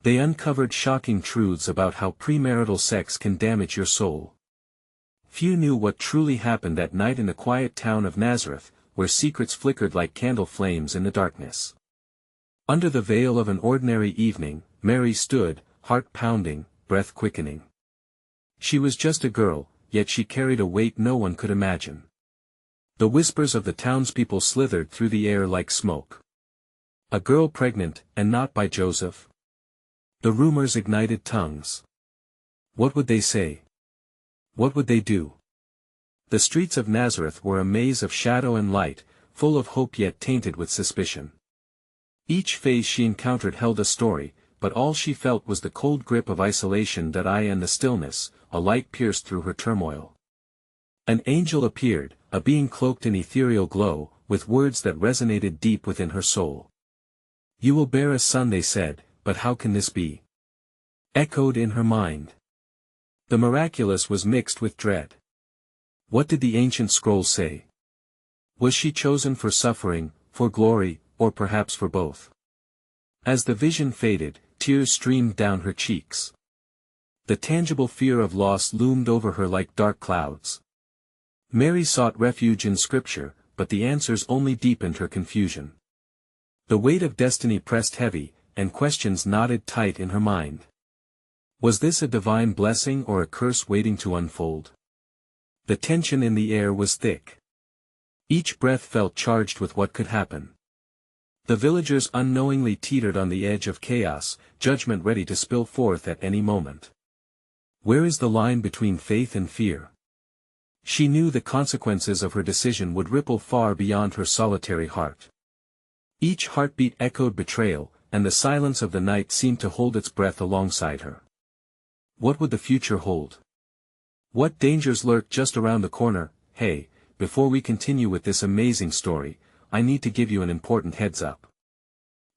They uncovered shocking truths about how premarital sex can damage your soul. Few knew what truly happened that night in the quiet town of Nazareth, where secrets flickered like candle flames in the darkness. Under the veil of an ordinary evening, Mary stood, heart pounding, breath quickening. She was just a girl, yet she carried a weight no one could imagine. The whispers of the townspeople slithered through the air like smoke. A girl pregnant, and not by Joseph? The rumors ignited tongues. What would they say? What would they do? The streets of Nazareth were a maze of shadow and light, full of hope yet tainted with suspicion. Each face she encountered held a story, but all she felt was the cold grip of isolation that and the stillness. A light pierced through her turmoil. An angel appeared, a being cloaked in ethereal glow, with words that resonated deep within her soul. "You will bear a son," they said, "but how can this be?" Echoed in her mind. The miraculous was mixed with dread. What did the ancient scrolls say? Was she chosen for suffering, for glory, or perhaps for both? As the vision faded, tears streamed down her cheeks. The tangible fear of loss loomed over her like dark clouds. Mary sought refuge in Scripture, but the answers only deepened her confusion. The weight of destiny pressed heavy, and questions knotted tight in her mind. Was this a divine blessing or a curse waiting to unfold? The tension in the air was thick. Each breath felt charged with what could happen. The villagers unknowingly teetered on the edge of chaos, judgment ready to spill forth at any moment. Where is the line between faith and fear? She knew the consequences of her decision would ripple far beyond her solitary heart. Each heartbeat echoed betrayal, and the silence of the night seemed to hold its breath alongside her. What would the future hold? What dangers lurked just around the corner? Hey, before we continue with this amazing story, I need to give you an important heads up.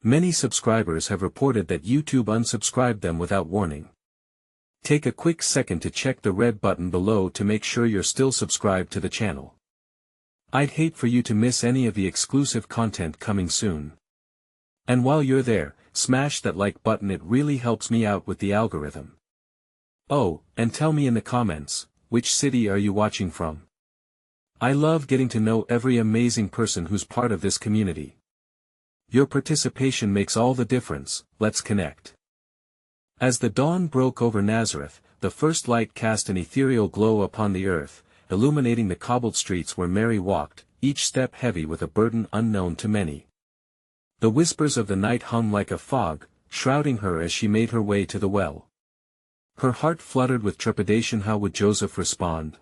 Many subscribers have reported that YouTube unsubscribed them without warning. Take a quick second to check the red button below to make sure you're still subscribed to the channel. I'd hate for you to miss any of the exclusive content coming soon. And while you're there, smash that like button, it really helps me out with the algorithm. Oh, and tell me in the comments, which city are you watching from? I love getting to know every amazing person who's part of this community. Your participation makes all the difference. Let's connect. As the dawn broke over Nazareth, the first light cast an ethereal glow upon the earth, illuminating the cobbled streets where Mary walked, each step heavy with a burden unknown to many. The whispers of the night hung like a fog, shrouding her as she made her way to the well. Her heart fluttered with trepidation. How would Joseph respond?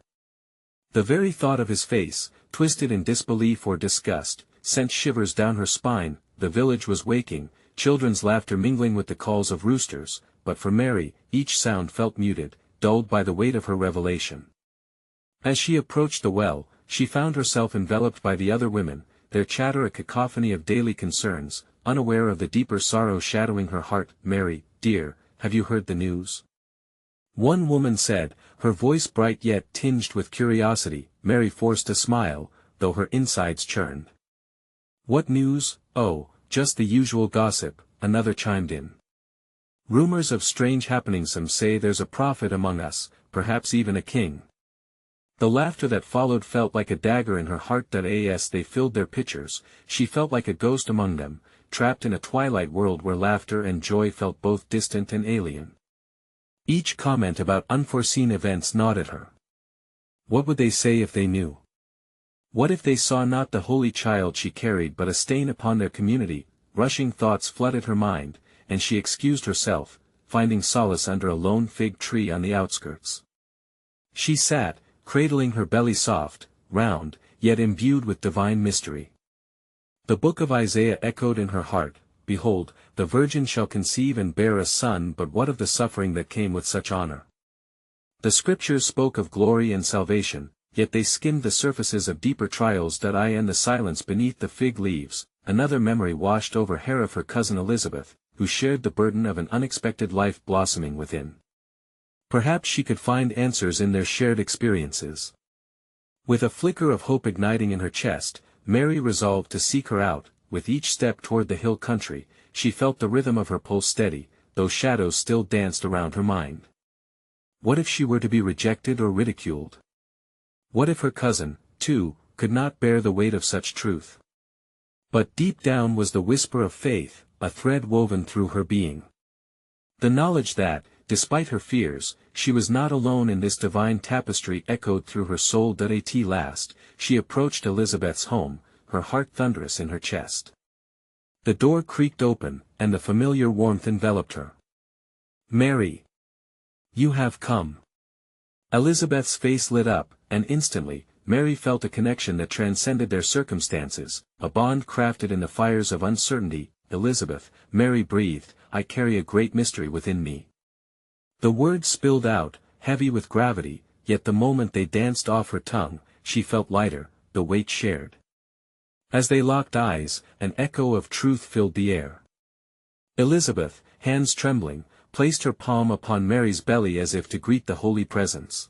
The very thought of his face, twisted in disbelief or disgust, sent shivers down her spine. The village was waking, children's laughter mingling with the calls of roosters, but for Mary, each sound felt muted, dulled by the weight of her revelation. As she approached the well, she found herself enveloped by the other women, their chatter a cacophony of daily concerns, unaware of the deeper sorrow shadowing her heart. "Mary, dear, have you heard the news?" One woman said, her voice bright yet tinged with curiosity. Mary forced a smile, though her insides churned. "What news?" "Oh, just the usual gossip," another chimed in. "Rumors of strange happenings. Some say there's a prophet among us, perhaps even a king." The laughter that followed felt like a dagger in her heart. As they filled their pitchers, she felt like a ghost among them, trapped in a twilight world where laughter and joy felt both distant and alien. Each comment about unforeseen events gnawed at her. What would they say if they knew? What if they saw not the holy child she carried but a stain upon their community? Rushing thoughts flooded her mind, and she excused herself, finding solace under a lone fig tree on the outskirts. She sat, cradling her belly soft, round, yet imbued with divine mystery. The book of Isaiah echoed in her heart, "Behold, the virgin shall conceive and bear a son." But what of the suffering that came with such honor? The scriptures spoke of glory and salvation, yet they skimmed the surfaces of deeper trials. And the silence beneath the fig leaves, another memory washed over her of her cousin Elizabeth, who shared the burden of an unexpected life blossoming within. Perhaps she could find answers in their shared experiences. With a flicker of hope igniting in her chest, Mary resolved to seek her out. With each step toward the hill country, she felt the rhythm of her pulse steady, though shadows still danced around her mind. What if she were to be rejected or ridiculed? What if her cousin, too, could not bear the weight of such truth? But deep down was the whisper of faith, a thread woven through her being. The knowledge that, despite her fears, she was not alone in this divine tapestry echoed through her soul. At last, she approached Elizabeth's home, her heart thunderous in her chest. The door creaked open, and the familiar warmth enveloped her. "Mary! You have come." Elizabeth's face lit up, and instantly, Mary felt a connection that transcended their circumstances, a bond crafted in the fires of uncertainty. "Elizabeth," Mary breathed, "I carry a great mystery within me." The words spilled out, heavy with gravity, yet the moment they danced off her tongue, she felt lighter, the weight shared. As they locked eyes, an echo of truth filled the air. Elizabeth, hands trembling, placed her palm upon Mary's belly as if to greet the holy presence.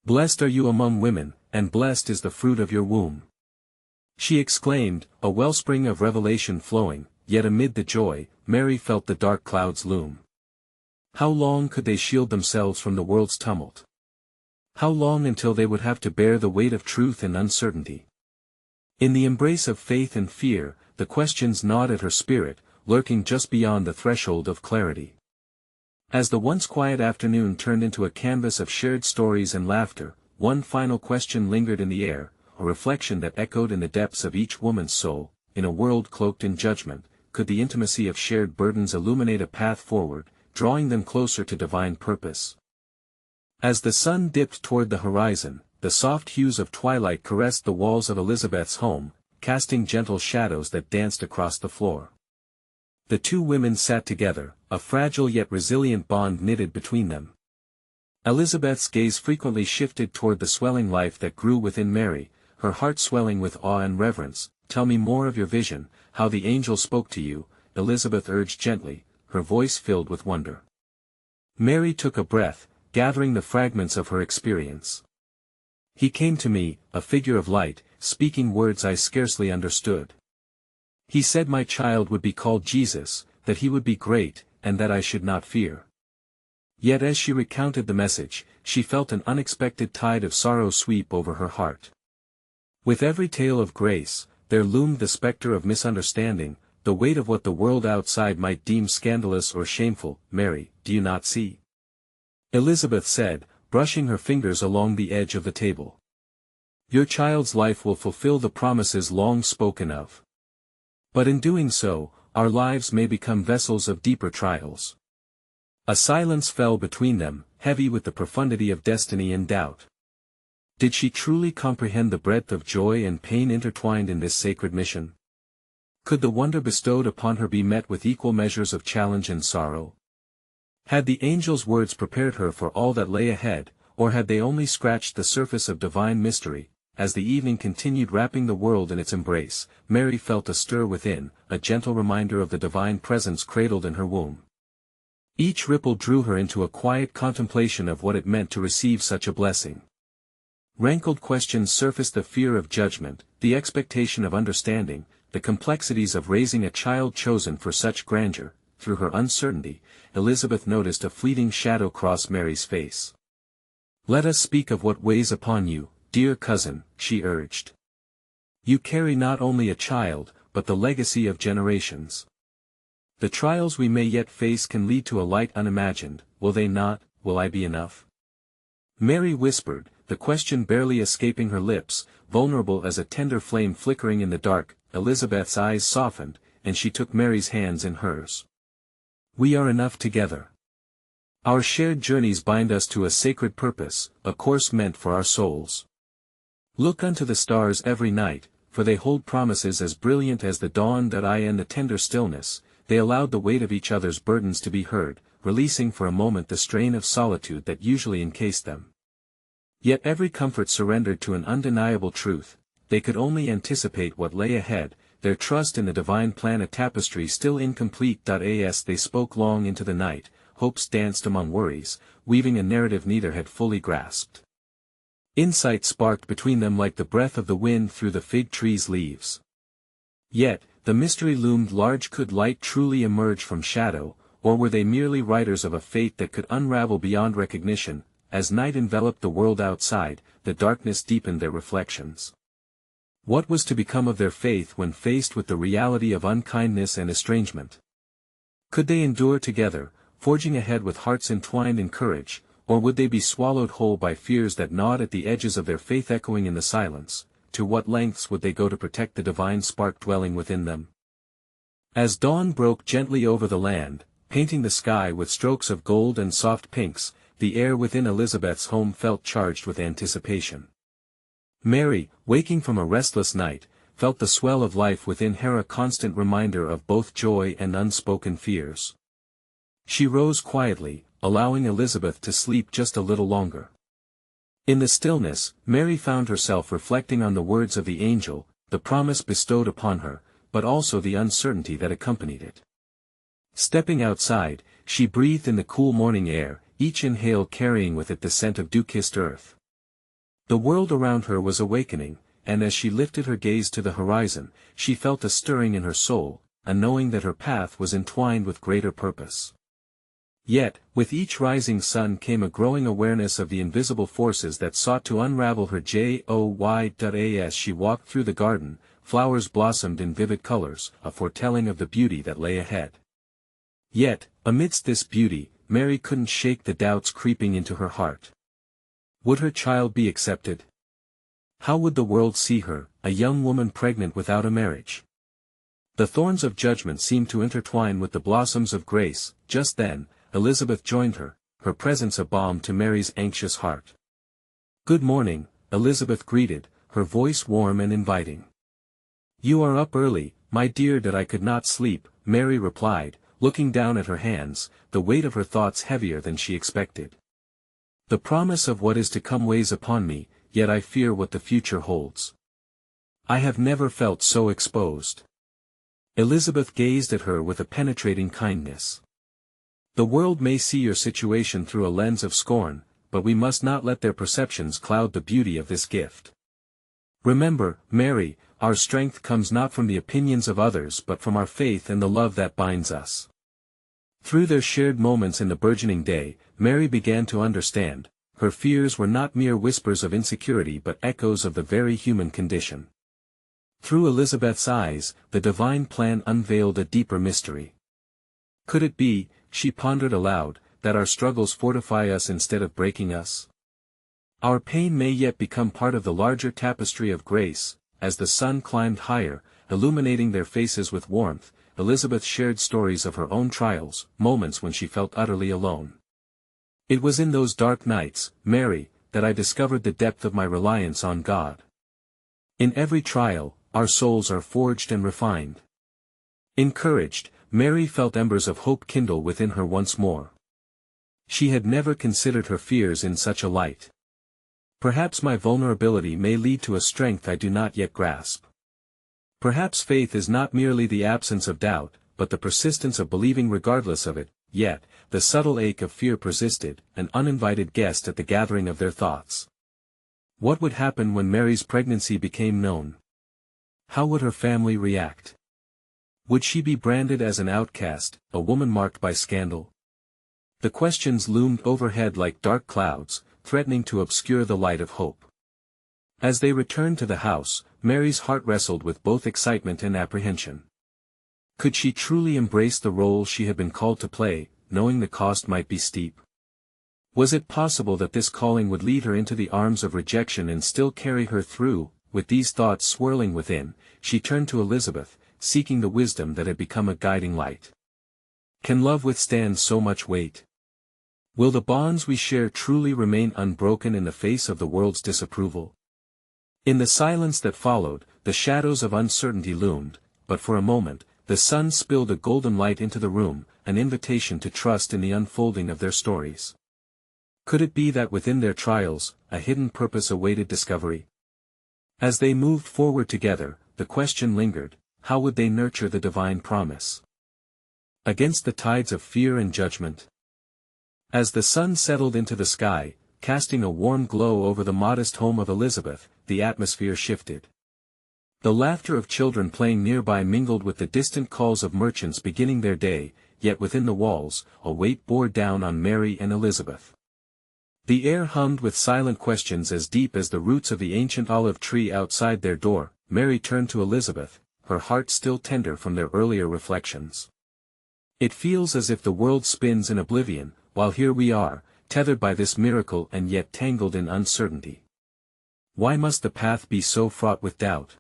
"Blessed are you among women, and blessed is the fruit of your womb," she exclaimed, a wellspring of revelation flowing, yet amid the joy, Mary felt the dark clouds loom. How long could they shield themselves from the world's tumult? How long until they would have to bear the weight of truth and uncertainty? In the embrace of faith and fear, the questions gnawed at her spirit, lurking just beyond the threshold of clarity. As the once quiet afternoon turned into a canvas of shared stories and laughter, one final question lingered in the air, a reflection that echoed in the depths of each woman's soul. In a world cloaked in judgment, could the intimacy of shared burdens illuminate a path forward, drawing them closer to divine purpose? As the sun dipped toward the horizon, the soft hues of twilight caressed the walls of Elizabeth's home, casting gentle shadows that danced across the floor. The two women sat together, a fragile yet resilient bond knitted between them. Elizabeth's gaze frequently shifted toward the swelling life that grew within Mary, her heart swelling with awe and reverence. "Tell me more of your vision, how the angel spoke to you," Elizabeth urged gently, her voice filled with wonder. Mary took a breath, gathering the fragments of her experience. "He came to me, a figure of light, speaking words I scarcely understood. He said my child would be called Jesus, that he would be great, and that I should not fear." Yet as she recounted the message, she felt an unexpected tide of sorrow sweep over her heart. With every tale of grace, there loomed the specter of misunderstanding, the weight of what the world outside might deem scandalous or shameful. "Mary, do you not see?" Elizabeth said, brushing her fingers along the edge of the table. "Your child's life will fulfill the promises long spoken of. But in doing so, our lives may become vessels of deeper trials." A silence fell between them, heavy with the profundity of destiny and doubt. Did she truly comprehend the breadth of joy and pain intertwined in this sacred mission? Could the wonder bestowed upon her be met with equal measures of challenge and sorrow? Had the angel's words prepared her for all that lay ahead, or had they only scratched the surface of divine mystery? As the evening continued wrapping the world in its embrace, Mary felt a stir within, a gentle reminder of the divine presence cradled in her womb. Each ripple drew her into a quiet contemplation of what it meant to receive such a blessing. Rankled questions surfaced: the fear of judgment, the expectation of understanding, the complexities of raising a child chosen for such grandeur. Through her uncertainty, Elizabeth noticed a fleeting shadow cross Mary's face. "Let us speak of what weighs upon you, dear cousin," she urged. "You carry not only a child, but the legacy of generations. The trials we may yet face can lead to a light unimagined, will they not? Will I be enough?" Mary whispered, the question barely escaping her lips, vulnerable as a tender flame flickering in the dark. Elizabeth's eyes softened, and she took Mary's hands in hers. "We are enough together. Our shared journeys bind us to a sacred purpose, a course meant for our souls. Look unto the stars every night, for they hold promises as brilliant as the dawn. In the tender stillness, they allowed the weight of each other's burdens to be heard, releasing for a moment the strain of solitude that usually encased them. Yet every comfort surrendered to an undeniable truth: they could only anticipate what lay ahead, their trust in the divine plan a tapestry still incomplete. As they spoke long into the night, hopes danced among worries, weaving a narrative neither had fully grasped. Insight sparked between them like the breath of the wind through the fig tree's leaves. Yet, the mystery loomed large: could light truly emerge from shadow, or were they merely writers of a fate that could unravel beyond recognition? As night enveloped the world outside, the darkness deepened their reflections. What was to become of their faith when faced with the reality of unkindness and estrangement? Could they endure together, forging ahead with hearts entwined in courage, or would they be swallowed whole by fears that gnawed at the edges of their faith echoing in the silence? To what lengths would they go to protect the divine spark dwelling within them? As dawn broke gently over the land, painting the sky with strokes of gold and soft pinks, the air within Elizabeth's home felt charged with anticipation. Mary, waking from a restless night, felt the swell of life within her, a constant reminder of both joy and unspoken fears. She rose quietly, allowing Elizabeth to sleep just a little longer. In the stillness, Mary found herself reflecting on the words of the angel, the promise bestowed upon her, but also the uncertainty that accompanied it. Stepping outside, she breathed in the cool morning air, each inhale carrying with it the scent of dew-kissed earth. The world around her was awakening, and as she lifted her gaze to the horizon, she felt a stirring in her soul, a knowing that her path was entwined with greater purpose. Yet, with each rising sun came a growing awareness of the invisible forces that sought to unravel her joy. As she walked through the garden, flowers blossomed in vivid colors, a foretelling of the beauty that lay ahead. Yet, amidst this beauty, Mary couldn't shake the doubts creeping into her heart. Would her child be accepted? How would the world see her, a young woman pregnant without a marriage? The thorns of judgment seemed to intertwine with the blossoms of grace. Just then, Elizabeth joined her, her presence a balm to Mary's anxious heart. "Good morning," Elizabeth greeted, her voice warm and inviting. "You are up early, my dear." "That I could not sleep," Mary replied, looking down at her hands, the weight of her thoughts heavier than she expected. "The promise of what is to come weighs upon me, yet I fear what the future holds. I have never felt so exposed." Elizabeth gazed at her with a penetrating kindness. "The world may see your situation through a lens of scorn, but we must not let their perceptions cloud the beauty of this gift. Remember, Mary, our strength comes not from the opinions of others but from our faith and the love that binds us." Through their shared moments in the burgeoning day, Mary began to understand. Her fears were not mere whispers of insecurity but echoes of the very human condition. Through Elizabeth's eyes, the divine plan unveiled a deeper mystery. Could it be, she pondered aloud, that our struggles fortify us instead of breaking us? Our pain may yet become part of the larger tapestry of grace. As the sun climbed higher, illuminating their faces with warmth, Elizabeth shared stories of her own trials, moments when she felt utterly alone. "It was in those dark nights, Mary, that I discovered the depth of my reliance on God. In every trial, our souls are forged and refined." Encouraged, Mary felt embers of hope kindle within her once more. She had never considered her fears in such a light. "Perhaps my vulnerability may lead to a strength I do not yet grasp. Perhaps faith is not merely the absence of doubt, but the persistence of believing regardless of it." Yet, the subtle ache of fear persisted, an uninvited guest at the gathering of their thoughts. What would happen when Mary's pregnancy became known? How would her family react? Would she be branded as an outcast, a woman marked by scandal? The questions loomed overhead like dark clouds, threatening to obscure the light of hope. As they returned to the house, Mary's heart wrestled with both excitement and apprehension. Could she truly embrace the role she had been called to play, knowing the cost might be steep? Was it possible that this calling would lead her into the arms of rejection and still carry her through? With these thoughts swirling within, she turned to Elizabeth, seeking the wisdom that had become a guiding light. Can love withstand so much weight? Will the bonds we share truly remain unbroken in the face of the world's disapproval? In the silence that followed, the shadows of uncertainty loomed, but for a moment, the sun spilled a golden light into the room, an invitation to trust in the unfolding of their stories. Could it be that within their trials, a hidden purpose awaited discovery? As they moved forward together, the question lingered: how would they nurture the divine promise against the tides of fear and judgment? As the sun settled into the sky, casting a warm glow over the modest home of Elizabeth, the atmosphere shifted. The laughter of children playing nearby mingled with the distant calls of merchants beginning their day, yet within the walls, a weight bore down on Mary and Elizabeth. The air hummed with silent questions as deep as the roots of the ancient olive tree outside their door. Mary turned to Elizabeth, her heart still tender from their earlier reflections. "It feels as if the world spins in oblivion, while here we are, tethered by this miracle and yet tangled in uncertainty. Why must the path be so fraught with doubt?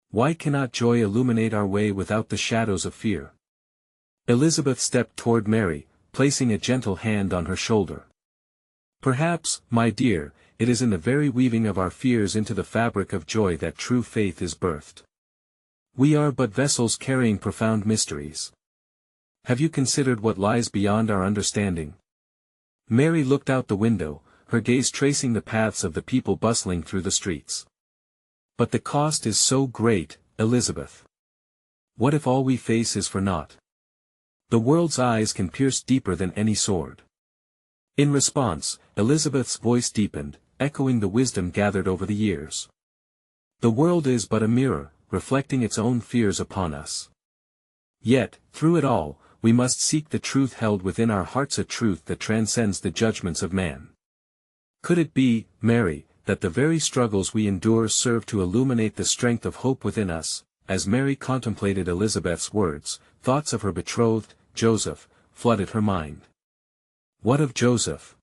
Why cannot joy illuminate our way without the shadows of fear?" Elizabeth stepped toward Mary, placing a gentle hand on her shoulder. "Perhaps, my dear, it is in the very weaving of our fears into the fabric of joy that true faith is birthed. We are but vessels carrying profound mysteries. Have you considered what lies beyond our understanding?" Mary looked out the window, her gaze tracing the paths of the people bustling through the streets. "But the cost is so great, Elizabeth. What if all we face is for naught? The world's eyes can pierce deeper than any sword." In response, Elizabeth's voice deepened, echoing the wisdom gathered over the years. "The world is but a mirror, reflecting its own fears upon us. Yet, through it all, we must seek the truth held within our hearts, a truth that transcends the judgments of man. Could it be, Mary, that the very struggles we endure serve to illuminate the strength of hope within us?" As Mary contemplated Elizabeth's words, thoughts of her betrothed, Joseph, flooded her mind. What of Joseph?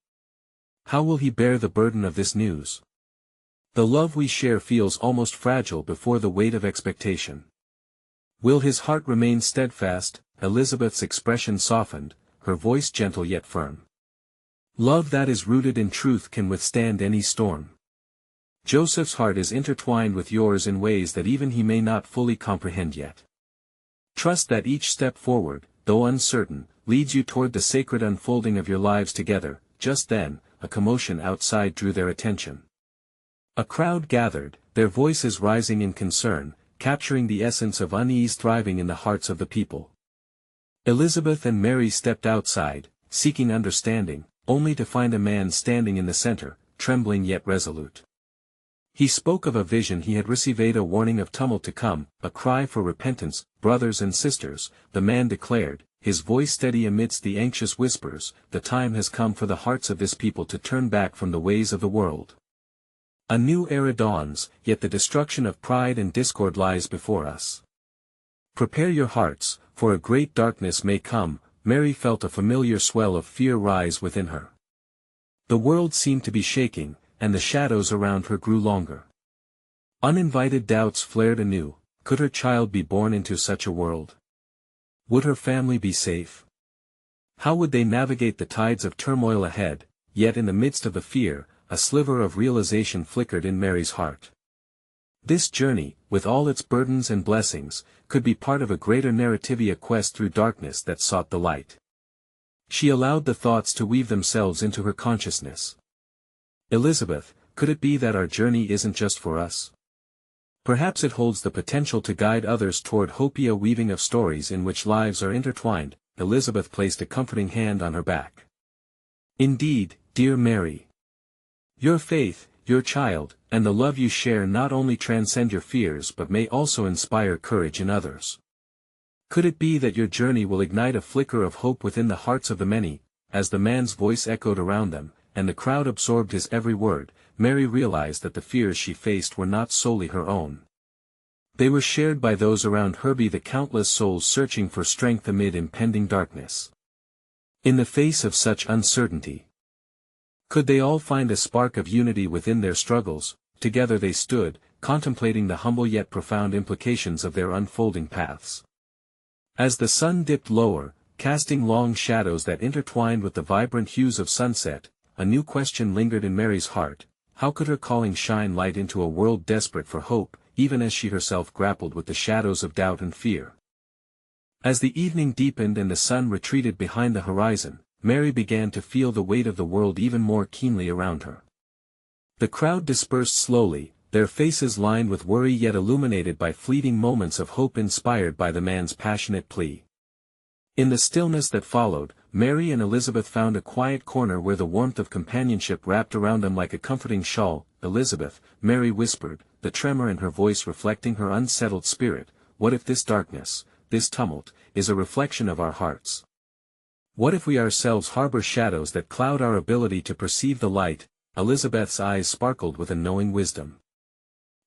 How will he bear the burden of this news? The love we share feels almost fragile before the weight of expectation. Will his heart remain steadfast? Elizabeth's expression softened, her voice gentle yet firm. "Love that is rooted in truth can withstand any storm. Joseph's heart is intertwined with yours in ways that even he may not fully comprehend yet. Trust that each step forward, though uncertain, leads you toward the sacred unfolding of your lives together." Just then, a commotion outside drew their attention. A crowd gathered, their voices rising in concern, capturing the essence of unease thriving in the hearts of the people. Elizabeth and Mary stepped outside, seeking understanding, only to find a man standing in the center, trembling yet resolute. He spoke of a vision he had received, a warning of tumult to come, a cry for repentance. "Brothers and sisters," the man declared, his voice steady amidst the anxious whispers, "the time has come for the hearts of this people to turn back from the ways of the world. A new era dawns, yet the destruction of pride and discord lies before us. Prepare your hearts, for a great darkness may come." Mary felt a familiar swell of fear rise within her. The world seemed to be shaking, and the shadows around her grew longer. Uninvited doubts flared anew. Could her child be born into such a world? Would her family be safe? How would they navigate the tides of turmoil ahead? Yet in the midst of the fear, a sliver of realization flickered in Mary's heart. This journey, with all its burdens and blessings, could be part of a greater narrative, a quest through darkness that sought the light. She allowed the thoughts to weave themselves into her consciousness. "Elizabeth, could it be that our journey isn't just for us? Perhaps it holds the potential to guide others toward hope, a weaving of stories in which lives are intertwined." Elizabeth placed a comforting hand on her back. "Indeed, dear Mary. Your faith, your child, and the love you share not only transcend your fears but may also inspire courage in others. Could it be that your journey will ignite a flicker of hope within the hearts of the many?" As the man's voice echoed around them, and the crowd absorbed his every word, Mary realized that the fears she faced were not solely her own. They were shared by those around her, the countless souls searching for strength amid impending darkness. In the face of such uncertainty, could they all find a spark of unity within their struggles? Together they stood, contemplating the humble yet profound implications of their unfolding paths. As the sun dipped lower, casting long shadows that intertwined with the vibrant hues of sunset, a new question lingered in Mary's heart. How could her calling shine light into a world desperate for hope, even as she herself grappled with the shadows of doubt and fear? As the evening deepened and the sun retreated behind the horizon, Mary began to feel the weight of the world even more keenly around her. The crowd dispersed slowly, their faces lined with worry yet illuminated by fleeting moments of hope inspired by the man's passionate plea. In the stillness that followed, Mary and Elizabeth found a quiet corner where the warmth of companionship wrapped around them like a comforting shawl. "Elizabeth," Mary whispered, the tremor in her voice reflecting her unsettled spirit, "what if this darkness, this tumult, is a reflection of our hearts? What if we ourselves harbor shadows that cloud our ability to perceive the light? Elizabeth's eyes sparkled with a knowing wisdom.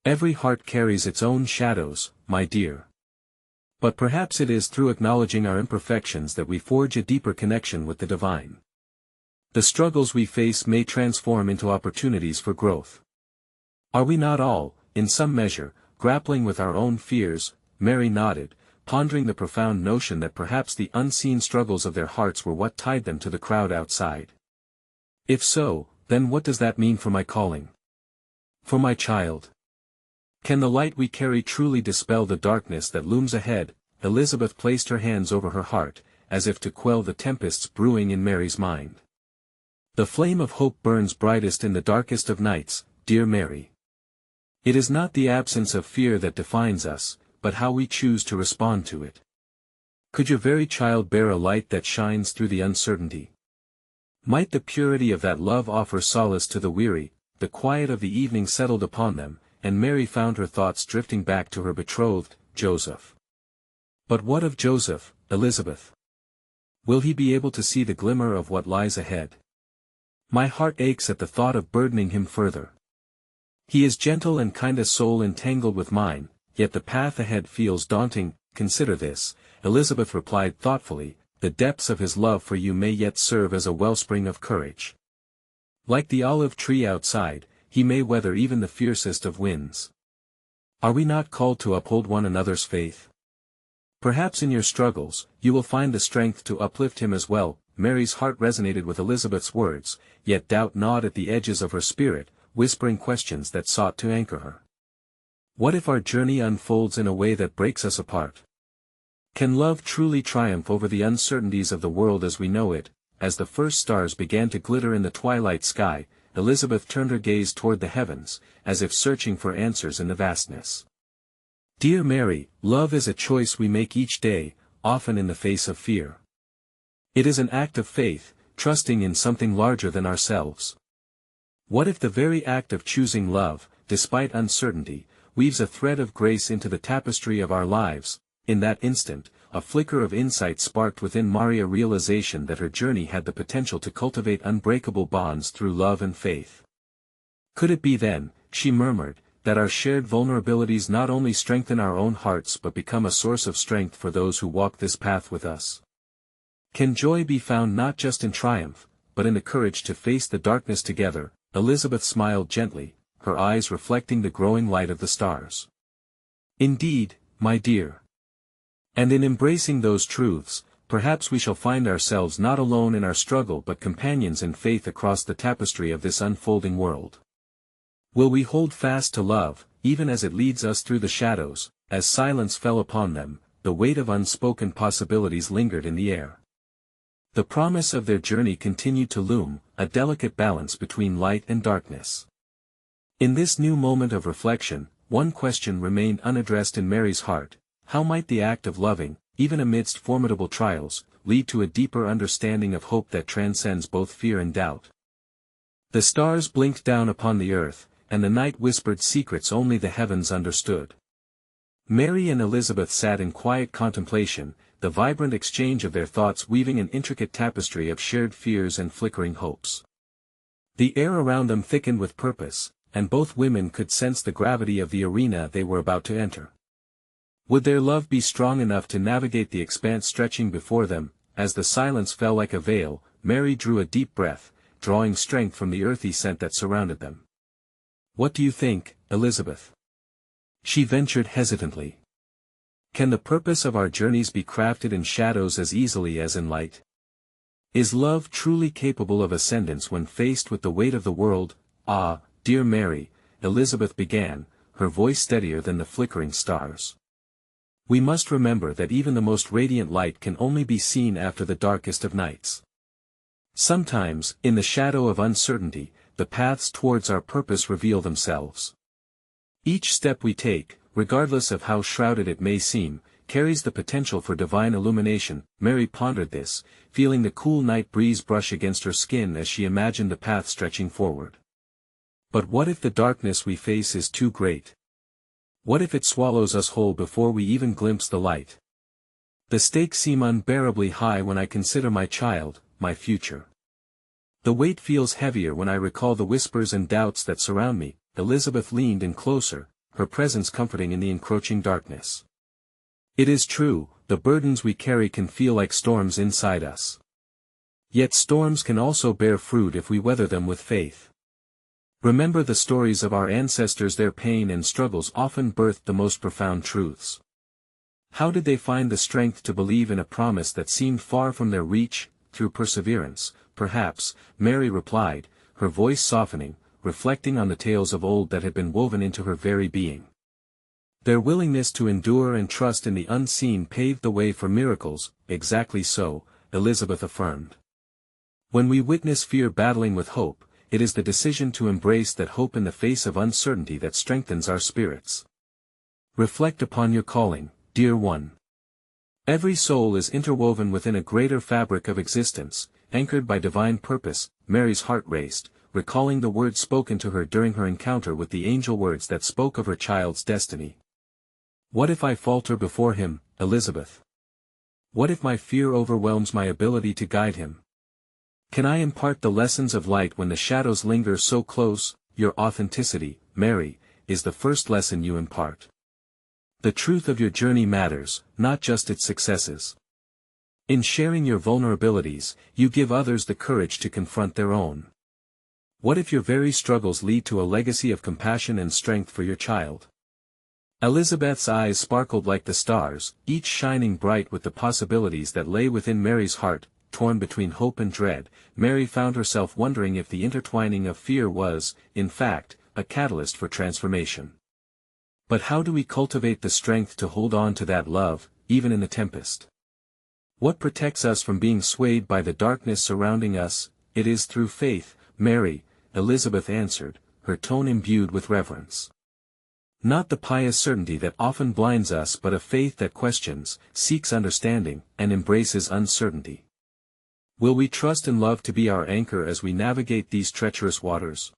Every heart carries its own shadows, my dear. But perhaps it is through acknowledging our imperfections that we forge a deeper connection with the divine. The struggles we face may transform into opportunities for growth. Are we not all, in some measure, grappling with our own fears? Mary nodded, pondering the profound notion that perhaps the unseen struggles of their hearts were what tied them to the crowd outside. If so, then what does that mean for my calling? For my child? Can the light we carry truly dispel the darkness that looms ahead? Elizabeth placed her hands over her heart, as if to quell the tempests brewing in Mary's mind. The flame of hope burns brightest in the darkest of nights, dear Mary. It is not the absence of fear that defines us, but how we choose to respond to it. Could your very child bear a light that shines through the uncertainty? Might the purity of that love offer solace to the weary? The quiet of the evening settled upon them, and Mary found her thoughts drifting back to her betrothed, Joseph. But what of Joseph, Elizabeth? Will he be able to see the glimmer of what lies ahead? My heart aches at the thought of burdening him further. He is gentle and kind, a soul entangled with mine, yet the path ahead feels daunting. Consider this, Elizabeth replied thoughtfully, the depths of his love for you may yet serve as a wellspring of courage. Like the olive tree outside, he may weather even the fiercest of winds. Are we not called to uphold one another's faith? Perhaps in your struggles, you will find the strength to uplift him as well. Mary's heart resonated with Elizabeth's words, yet doubt gnawed at the edges of her spirit, whispering questions that sought to anchor her. What if our journey unfolds in a way that breaks us apart? Can love truly triumph over the uncertainties of the world as we know it? As the first stars began to glitter in the twilight sky, Elizabeth turned her gaze toward the heavens, as if searching for answers in the vastness. Dear Mary, love is a choice we make each day, often in the face of fear. It is an act of faith, trusting in something larger than ourselves. What if the very act of choosing love, despite uncertainty, weaves a thread of grace into the tapestry of our lives? In that instant, a flicker of insight sparked within Mary, a realization that her journey had the potential to cultivate unbreakable bonds through love and faith. Could it be then, she murmured, that our shared vulnerabilities not only strengthen our own hearts but become a source of strength for those who walk this path with us? Can joy be found not just in triumph, but in the courage to face the darkness together? Elizabeth smiled gently, her eyes reflecting the growing light of the stars. Indeed, my dear. And in embracing those truths, perhaps we shall find ourselves not alone in our struggle but companions in faith across the tapestry of this unfolding world. Will we hold fast to love, even as it leads us through the shadows? As silence fell upon them, the weight of unspoken possibilities lingered in the air. The promise of their journey continued to loom, a delicate balance between light and darkness. In this new moment of reflection, one question remained unaddressed in Mary's heart: how might the act of loving, even amidst formidable trials, lead to a deeper understanding of hope that transcends both fear and doubt? The stars blinked down upon the earth, and the night whispered secrets only the heavens understood. Mary and Elizabeth sat in quiet contemplation, the vibrant exchange of their thoughts weaving an intricate tapestry of shared fears and flickering hopes. The air around them thickened with purpose, and both women could sense the gravity of the arena they were about to enter. Would their love be strong enough to navigate the expanse stretching before them? As the silence fell like a veil, Mary drew a deep breath, drawing strength from the earthy scent that surrounded them. What do you think, Elizabeth? She ventured hesitantly. Can the purpose of our journeys be crafted in shadows as easily as in light? Is love truly capable of ascendance when faced with the weight of the world? Ah, dear Mary, Elizabeth began, her voice steadier than the flickering stars. We must remember that even the most radiant light can only be seen after the darkest of nights. Sometimes, in the shadow of uncertainty, the paths towards our purpose reveal themselves. Each step we take, regardless of how shrouded it may seem, carries the potential for divine illumination. Mary pondered this, feeling the cool night breeze brush against her skin as she imagined the path stretching forward. But what if the darkness we face is too great? What if it swallows us whole before we even glimpse the light? The stakes seem unbearably high when I consider my child, my future. The weight feels heavier when I recall the whispers and doubts that surround me. Elizabeth leaned in closer, her presence comforting in the encroaching darkness. It is true, the burdens we carry can feel like storms inside us. Yet storms can also bear fruit if we weather them with faith. Remember the stories of our ancestors. Their pain and struggles often birthed the most profound truths. How did they find the strength to believe in a promise that seemed far from their reach? Through perseverance, perhaps, Mary replied, her voice softening, reflecting on the tales of old that had been woven into her very being. Their willingness to endure and trust in the unseen paved the way for miracles. Exactly so, Elizabeth affirmed. When we witness fear battling with hope, it is the decision to embrace that hope in the face of uncertainty that strengthens our spirits. Reflect upon your calling, dear one. Every soul is interwoven within a greater fabric of existence, anchored by divine purpose. Mary's heart raced, recalling the words spoken to her during her encounter with the angel, words that spoke of her child's destiny. What if I falter before him, Elizabeth? What if my fear overwhelms my ability to guide him? Can I impart the lessons of light when the shadows linger so close? Your authenticity, Mary, is the first lesson you impart. The truth of your journey matters, not just its successes. In sharing your vulnerabilities, you give others the courage to confront their own. What if your very struggles lead to a legacy of compassion and strength for your child? Elizabeth's eyes sparkled like the stars, each shining bright with the possibilities that lay within Mary's heart. Torn between hope and dread, Mary found herself wondering if the intertwining of fear was, in fact, a catalyst for transformation. But how do we cultivate the strength to hold on to that love, even in the tempest? What protects us from being swayed by the darkness surrounding us? It is through faith, Mary, Elizabeth answered, her tone imbued with reverence. Not the pious certainty that often blinds us, but a faith that questions, seeks understanding, and embraces uncertainty. Will we trust in love to be our anchor as we navigate these treacherous waters?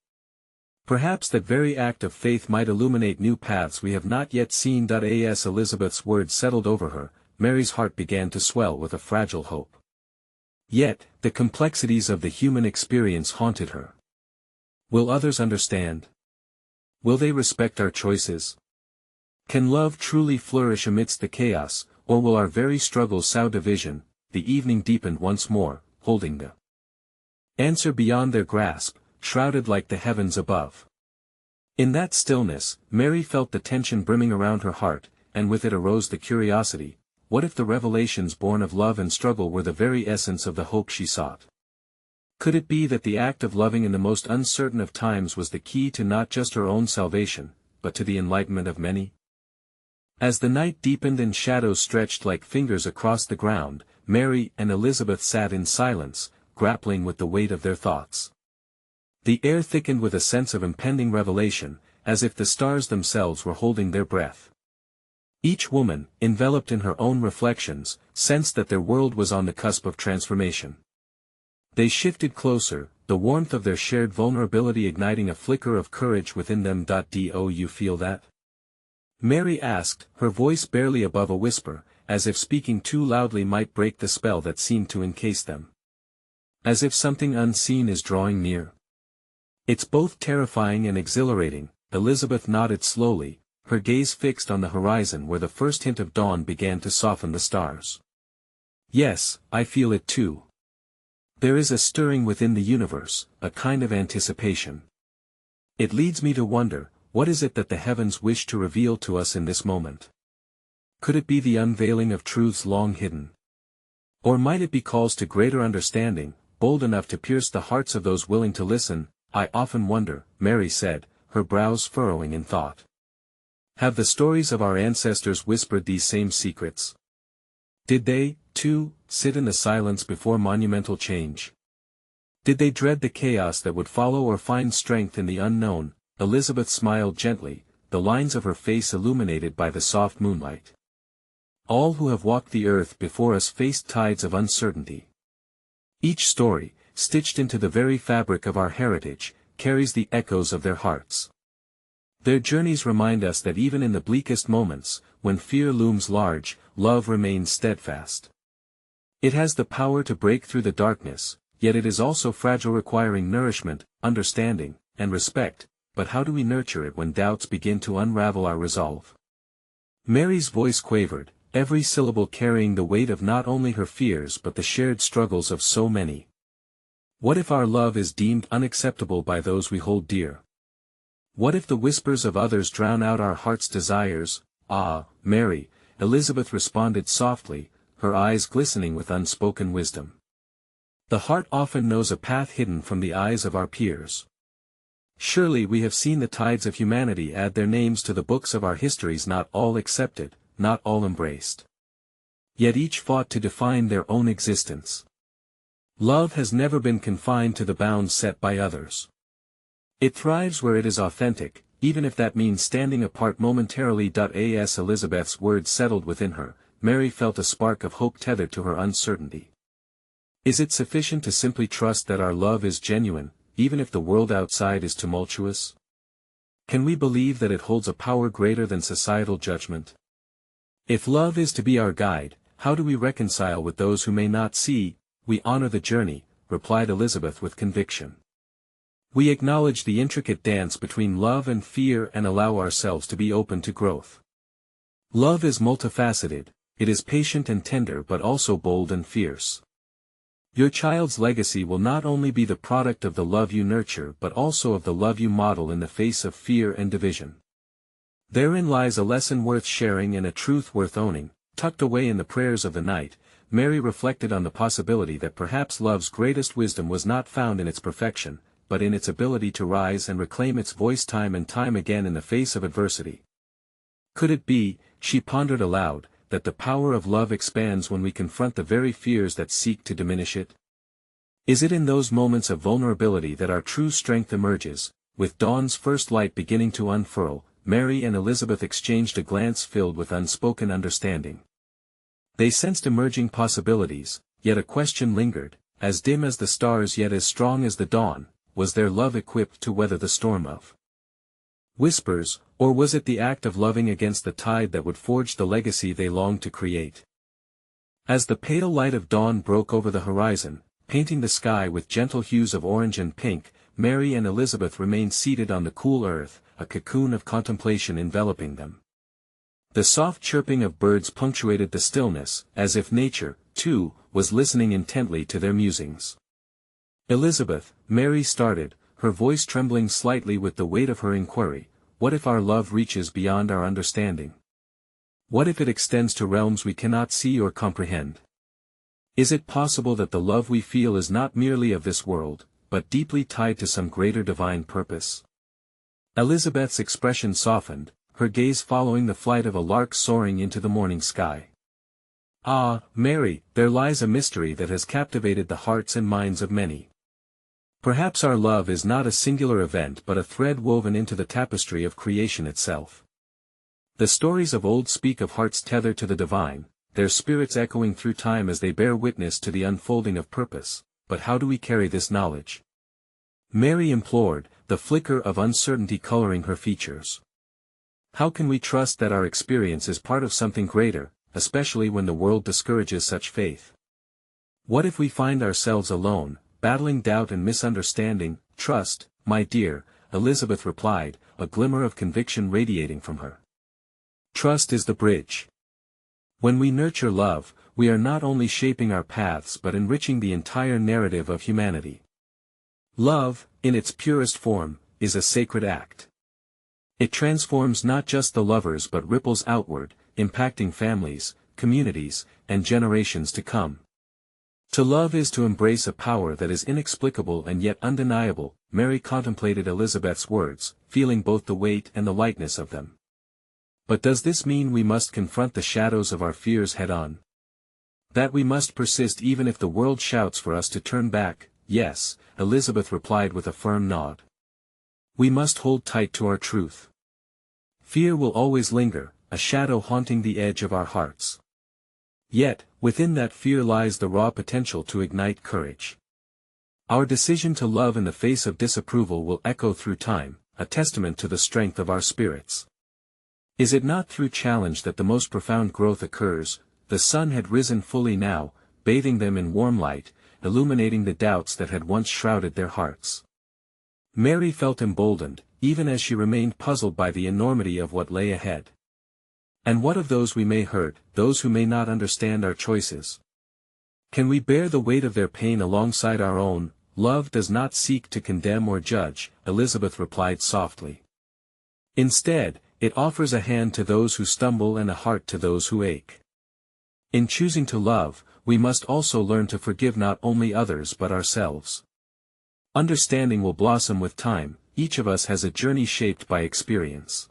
Perhaps that very act of faith might illuminate new paths we have not yet seen. As Elizabeth's words settled over her, Mary's heart began to swell with a fragile hope. Yet, the complexities of the human experience haunted her. Will others understand? Will they respect our choices? Can love truly flourish amidst the chaos, or will our very struggles sow division? The evening deepened once more, holding the answer beyond their grasp, shrouded like the heavens above. In that stillness, Mary felt the tension brimming around her heart, and with it arose the curiosity: what if the revelations born of love and struggle were the very essence of the hope she sought? Could it be that the act of loving in the most uncertain of times was the key to not just her own salvation, but to the enlightenment of many? As the night deepened and shadows stretched like fingers across the ground, Mary and Elizabeth sat in silence, grappling with the weight of their thoughts. The air thickened with a sense of impending revelation, as if the stars themselves were holding their breath. Each woman, enveloped in her own reflections, sensed that their world was on the cusp of transformation. They shifted closer, the warmth of their shared vulnerability igniting a flicker of courage within them. Do you feel that? Mary asked, her voice barely above a whisper, as if speaking too loudly might break the spell that seemed to encase them. As if something unseen is drawing near. It's both terrifying and exhilarating, Elizabeth nodded slowly, her gaze fixed on the horizon where the first hint of dawn began to soften the stars. Yes, I feel it too. There is a stirring within the universe, a kind of anticipation. It leads me to wonder, what is it that the heavens wish to reveal to us in this moment? Could it be the unveiling of truths long hidden? Or might it be calls to greater understanding, bold enough to pierce the hearts of those willing to listen? I often wonder, Mary said, her brows furrowing in thought. Have the stories of our ancestors whispered these same secrets? Did they, too, sit in the silence before monumental change? Did they dread the chaos that would follow or find strength in the unknown? Elizabeth smiled gently, the lines of her face illuminated by the soft moonlight. All who have walked the earth before us faced tides of uncertainty. Each story, stitched into the very fabric of our heritage, carries the echoes of their hearts. Their journeys remind us that even in the bleakest moments, when fear looms large, love remains steadfast. It has the power to break through the darkness, yet it is also fragile, requiring nourishment, understanding, and respect. But how do we nurture it when doubts begin to unravel our resolve? Mary's voice quavered, every syllable carrying the weight of not only her fears but the shared struggles of so many. What if our love is deemed unacceptable by those we hold dear? What if the whispers of others drown out our heart's desires? Ah, Mary, Elizabeth responded softly, her eyes glistening with unspoken wisdom. The heart often knows a path hidden from the eyes of our peers. Surely we have seen the tides of humanity add their names to the books of our histories, not all accepted, not all embraced. Yet each fought to define their own existence. Love has never been confined to the bounds set by others. It thrives where it is authentic, even if that means standing apart momentarily. As Elizabeth's words settled within her, Mary felt a spark of hope tethered to her uncertainty. Is it sufficient to simply trust that our love is genuine, even if the world outside is tumultuous? Can we believe that it holds a power greater than societal judgment? If love is to be our guide, how do we reconcile with those who may not see? We honor the journey, replied Elizabeth with conviction. We acknowledge the intricate dance between love and fear and allow ourselves to be open to growth. Love is multifaceted, it is patient and tender but also bold and fierce. Your child's legacy will not only be the product of the love you nurture but also of the love you model in the face of fear and division. Therein lies a lesson worth sharing and a truth worth owning. Tucked away in the prayers of the night, Mary reflected on the possibility that perhaps love's greatest wisdom was not found in its perfection, but in its ability to rise and reclaim its voice time and time again in the face of adversity. Could it be, she pondered aloud, that the power of love expands when we confront the very fears that seek to diminish it? Is it in those moments of vulnerability that our true strength emerges? With dawn's first light beginning to unfurl, Mary and Elizabeth exchanged a glance filled with unspoken understanding. They sensed emerging possibilities, yet a question lingered, as dim as the stars yet as strong as the dawn. Was their love equipped to weather the storm of whispers, or was it the act of loving against the tide that would forge the legacy they longed to create? As the pale light of dawn broke over the horizon, painting the sky with gentle hues of orange and pink, Mary and Elizabeth remained seated on the cool earth, a cocoon of contemplation enveloping them. The soft chirping of birds punctuated the stillness, as if nature, too, was listening intently to their musings. Elizabeth, Mary started, her voice trembling slightly with the weight of her inquiry, what if our love reaches beyond our understanding? What if it extends to realms we cannot see or comprehend? Is it possible that the love we feel is not merely of this world, but deeply tied to some greater divine purpose? Elizabeth's expression softened, her gaze following the flight of a lark soaring into the morning sky. Ah, Mary, there lies a mystery that has captivated the hearts and minds of many. Perhaps our love is not a singular event but a thread woven into the tapestry of creation itself. The stories of old speak of hearts tethered to the divine, their spirits echoing through time as they bear witness to the unfolding of purpose. But how do we carry this knowledge? Mary implored, the flicker of uncertainty coloring her features. How can we trust that our experience is part of something greater, especially when the world discourages such faith? What if we find ourselves alone, battling doubt and misunderstanding? Trust, my dear, Elizabeth replied, a glimmer of conviction radiating from her. Trust is the bridge. When we nurture love, we are not only shaping our paths but enriching the entire narrative of humanity. Love, in its purest form, is a sacred act. It transforms not just the lovers but ripples outward, impacting families, communities, and generations to come. To love is to embrace a power that is inexplicable and yet undeniable. Mary contemplated Elizabeth's words, feeling both the weight and the lightness of them. But does this mean we must confront the shadows of our fears head-on? That we must persist even if the world shouts for us to turn back? Yes, Elizabeth replied with a firm nod. We must hold tight to our truth. Fear will always linger, a shadow haunting the edge of our hearts. Yet, within that fear lies the raw potential to ignite courage. Our decision to love in the face of disapproval will echo through time, a testament to the strength of our spirits. Is it not through challenge that the most profound growth occurs? The sun had risen fully now, bathing them in warm light, illuminating the doubts that had once shrouded their hearts. Mary felt emboldened, even as she remained puzzled by the enormity of what lay ahead. And what of those we may hurt, those who may not understand our choices? Can we bear the weight of their pain alongside our own? Love does not seek to condemn or judge, Elizabeth replied softly. Instead, it offers a hand to those who stumble and a heart to those who ache. In choosing to love, we must also learn to forgive not only others but ourselves. Understanding will blossom with time, each of us has a journey shaped by experience.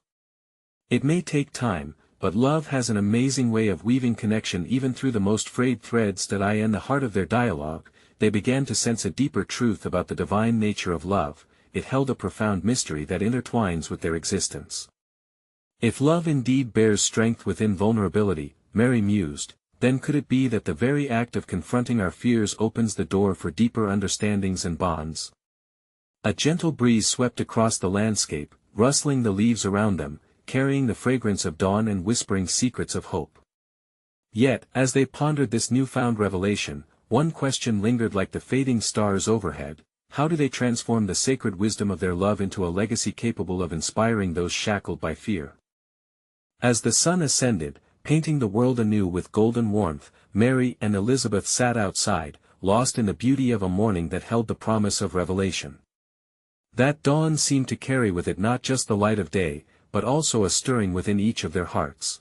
It may take time, but love has an amazing way of weaving connection even through the most frayed threads. That in the heart of their dialogue, they began to sense a deeper truth about the divine nature of love. It held a profound mystery that intertwines with their existence. If love indeed bears strength within vulnerability, Mary mused, then could it be that the very act of confronting our fears opens the door for deeper understandings and bonds? A gentle breeze swept across the landscape, rustling the leaves around them, carrying the fragrance of dawn and whispering secrets of hope. Yet, as they pondered this newfound revelation, one question lingered like the fading stars overhead: how do they transform the sacred wisdom of their love into a legacy capable of inspiring those shackled by fear? As the sun ascended, painting the world anew with golden warmth, Mary and Elizabeth sat outside, lost in the beauty of a morning that held the promise of revelation. That dawn seemed to carry with it not just the light of day, but also a stirring within each of their hearts.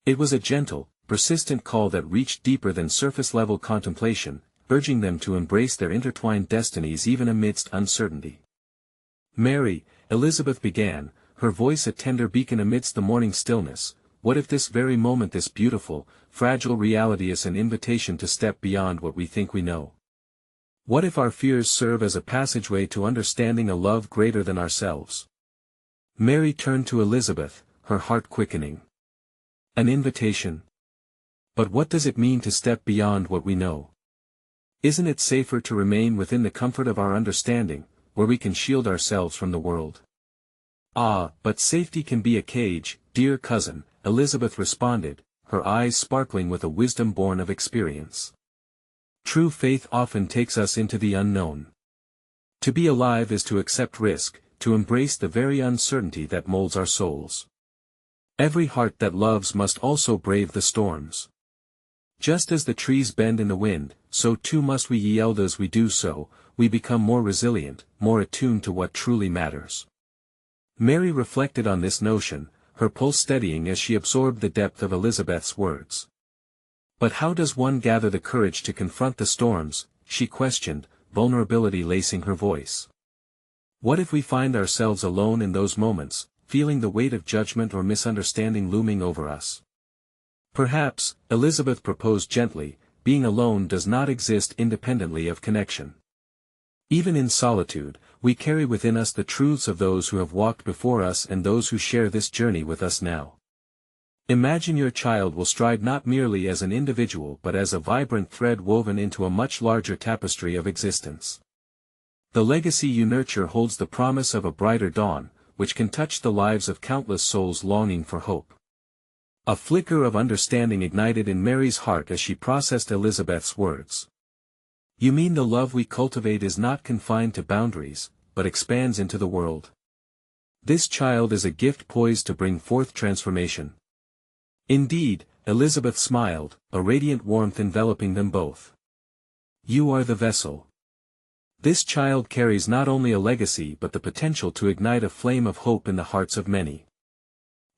It was a gentle, persistent call that reached deeper than surface-level contemplation, urging them to embrace their intertwined destinies even amidst uncertainty. "Mary," Elizabeth began, her voice a tender beacon amidst the morning stillness, "what if this very moment, this beautiful, fragile reality is an invitation to step beyond what we think we know? What if our fears serve as a passageway to understanding a love greater than ourselves?" Mary turned to Elizabeth, her heart quickening. "An invitation? But what does it mean to step beyond what we know? Isn't it safer to remain within the comfort of our understanding, where we can shield ourselves from the world?" "Ah, but safety can be a cage, dear cousin," Elizabeth responded, her eyes sparkling with a wisdom born of experience. "True faith often takes us into the unknown. To be alive is to accept risk, to embrace the very uncertainty that molds our souls. Every heart that loves must also brave the storms. Just as the trees bend in the wind, so too must we yield. As we do so, we become more resilient, more attuned to what truly matters." Mary reflected on this notion, her pulse steadying as she absorbed the depth of Elizabeth's words. "But how does one gather the courage to confront the storms?" she questioned, vulnerability lacing her voice. "What if we find ourselves alone in those moments, feeling the weight of judgment or misunderstanding looming over us?" "Perhaps," Elizabeth proposed gently, "being alone does not exist independently of connection. Even in solitude, we carry within us the truths of those who have walked before us and those who share this journey with us now. Imagine your child will stride not merely as an individual but as a vibrant thread woven into a much larger tapestry of existence. The legacy you nurture holds the promise of a brighter dawn, which can touch the lives of countless souls longing for hope." A flicker of understanding ignited in Mary's heart as she processed Elizabeth's words. "You mean the love we cultivate is not confined to boundaries, but expands into the world? This child is a gift poised to bring forth transformation." "Indeed," Elizabeth smiled, a radiant warmth enveloping them both. "You are the vessel. This child carries not only a legacy but the potential to ignite a flame of hope in the hearts of many.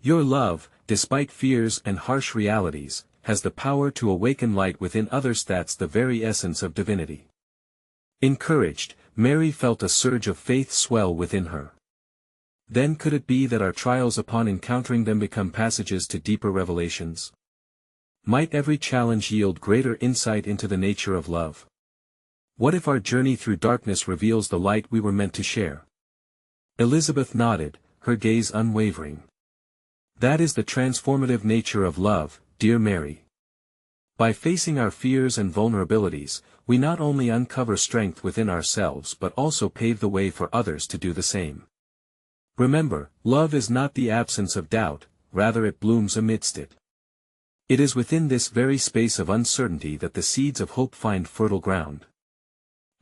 Your love, despite fears and harsh realities, has the power to awaken light within others. That's the very essence of divinity." Encouraged, Mary felt a surge of faith swell within her. Then could it be that our trials upon encountering them become passages to deeper revelations? Might every challenge yield greater insight into the nature of love? What if our journey through darkness reveals the light we were meant to share? Elizabeth nodded, her gaze unwavering. "That is the transformative nature of love, dear Mary. By facing our fears and vulnerabilities, we not only uncover strength within ourselves but also pave the way for others to do the same. Remember, love is not the absence of doubt, rather it blooms amidst it. It is within this very space of uncertainty that the seeds of hope find fertile ground.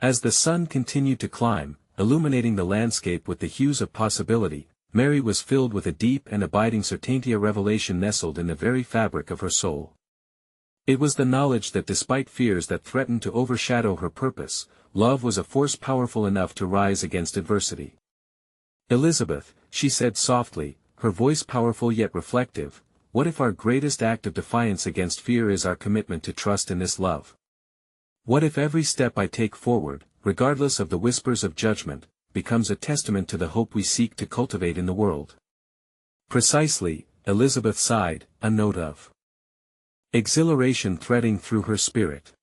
As the sun continued to climb, illuminating the landscape with the hues of possibility, Mary was filled with a deep and abiding certainty, a revelation nestled in the very fabric of her soul. It was the knowledge that despite fears that threatened to overshadow her purpose, love was a force powerful enough to rise against adversity. "Elizabeth," she said softly, her voice powerful yet reflective, "what if our greatest act of defiance against fear is our commitment to trust in this love? What if every step I take forward, regardless of the whispers of judgment, becomes a testament to the hope we seek to cultivate in the world?" "Precisely," Elizabeth sighed, a note of exhilaration threading through her spirit.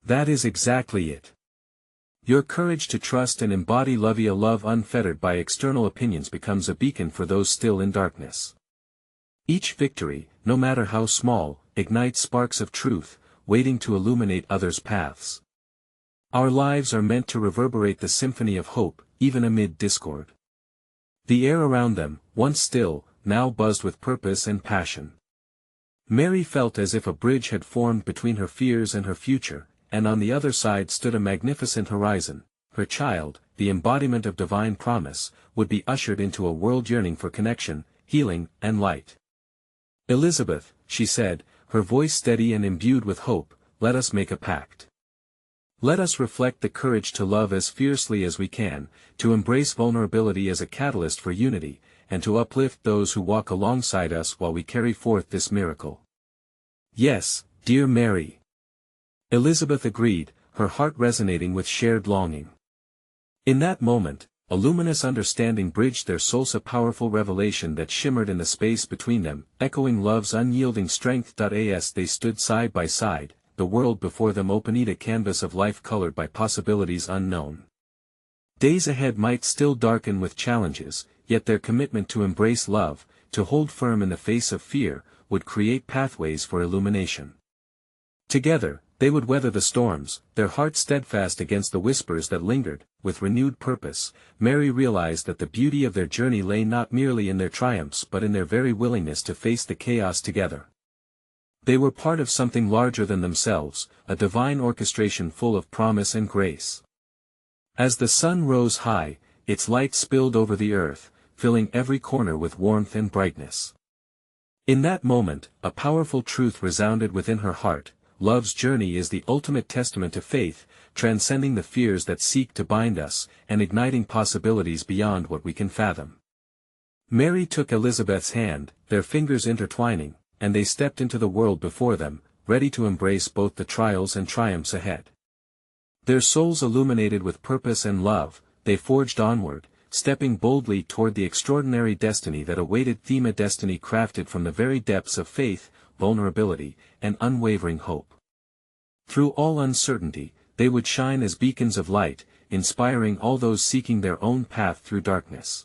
"That is exactly it. Your courage to trust and embody love, a love unfettered by external opinions, becomes a beacon for those still in darkness. Each victory, no matter how small, ignites sparks of truth, waiting to illuminate others' paths. Our lives are meant to reverberate the symphony of hope, even amid discord." The air around them, once still, now buzzed with purpose and passion. Mary felt as if a bridge had formed between her fears and her future, and on the other side stood a magnificent horizon. Her child, the embodiment of divine promise, would be ushered into a world yearning for connection, healing, and light. "Elizabeth," she said, her voice steady and imbued with hope, "let us make a pact. Let us reflect the courage to love as fiercely as we can, to embrace vulnerability as a catalyst for unity, and to uplift those who walk alongside us while we carry forth this miracle." "Yes, dear Mary," Elizabeth agreed, her heart resonating with shared longing. In that moment, a luminous understanding bridged their souls, a powerful revelation that shimmered in the space between them, echoing love's unyielding strength. As they stood side by side, the world before them opened a canvas of life colored by possibilities unknown. Days ahead might still darken with challenges, yet their commitment to embrace love, to hold firm in the face of fear, would create pathways for illumination. Together, they would weather the storms, their hearts steadfast against the whispers that lingered. With renewed purpose, Mary realized that the beauty of their journey lay not merely in their triumphs but in their very willingness to face the chaos together. They were part of something larger than themselves, a divine orchestration full of promise and grace. As the sun rose high, its light spilled over the earth, filling every corner with warmth and brightness. In that moment, a powerful truth resounded within her heart: love's journey is the ultimate testament to faith, transcending the fears that seek to bind us, and igniting possibilities beyond what we can fathom. Mary took Elizabeth's hand, their fingers intertwining, and they stepped into the world before them, ready to embrace both the trials and triumphs ahead. Their souls illuminated with purpose and love, they forged onward, stepping boldly toward the extraordinary destiny that awaited them, a destiny crafted from the very depths of faith, vulnerability, and unwavering hope. Through all uncertainty, they would shine as beacons of light, inspiring all those seeking their own path through darkness.